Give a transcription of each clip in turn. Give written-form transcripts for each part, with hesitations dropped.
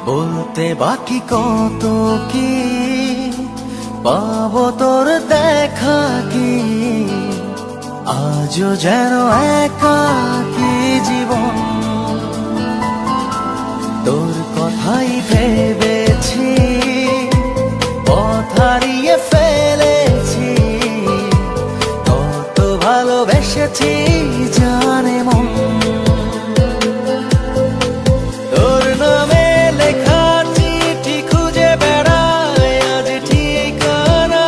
বলতে বাকি কত কি পাবো তোর দেখা কি, আজও যেন একাকী জীবন। তোর কথাই ভেবেছি, পথ হারিয়ে ফেলেছি, কত ভালোবেসেছি জানে মন। তোর নামে লেখা চিঠি খুঁজে বেড়ায় আজ ঠিকানা,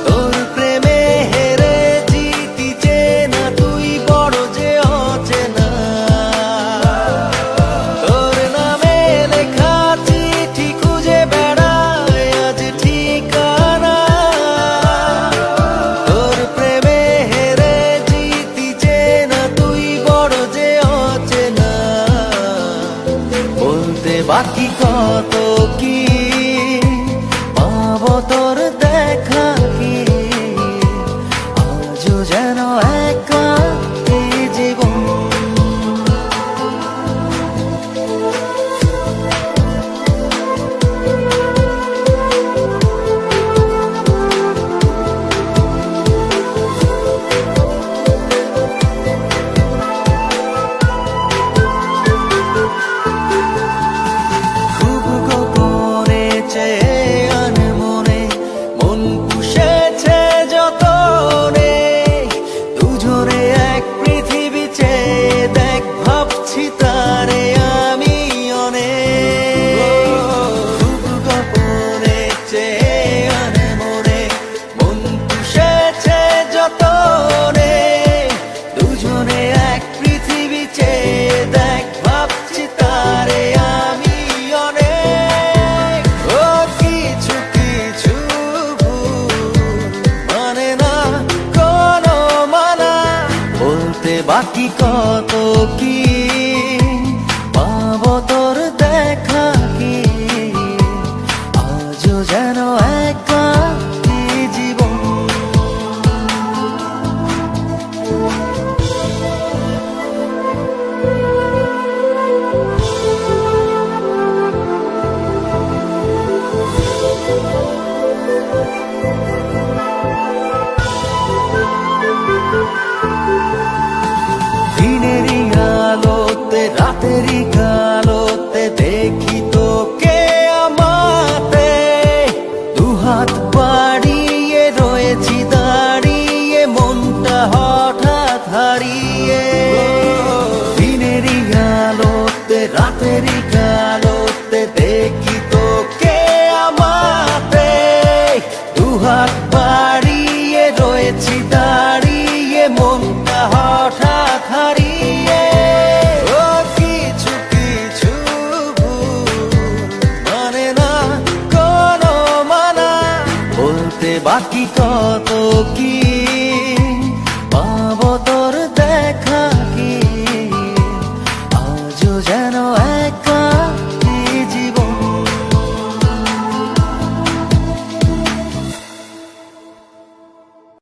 তোর প্রেমে হেরে জিতি চেনা তুই বড় যে অচেনা। তোর নামে লেখা চিঠি খুঁজে বেড়ায় আজ ঠিকানা, তোর প্রেমে হেরে জিতি চেনা তুই বড় যে অচেনা। বলতে বাকি কত কি পাবো তোর দেখা কি, আজও যেন একাকী জীবন। খুব গোপনে চেয়ে আনমনে মন পুষেছে যতনে, দুজনে এক পৃথিবী চেয়ে দেখ ভাবছি তারে আমি অনেক। খুব গোপনে চেয়ে আনমনে মন পুষেছে যতনে, দুজনে এক পৃথিবী চেয়ে দেখ ভাবছি তারে আমি অনেক। ও কিছু কিছু ভুল মানে না কোনো মানা, বলতে বাকি কত কি পাবো তোর দেখা কি, আজও যেন একাকী জীবন। দিনেরই আলোতে রাতেরই কালোতে দেখি তোকে আমাতে, দুহাত বাড়িয়ে রয়েছি দাঁড়িয়ে মনটা হঠাৎ হারিয়ে। দিনেরই আলোতে রাতেরই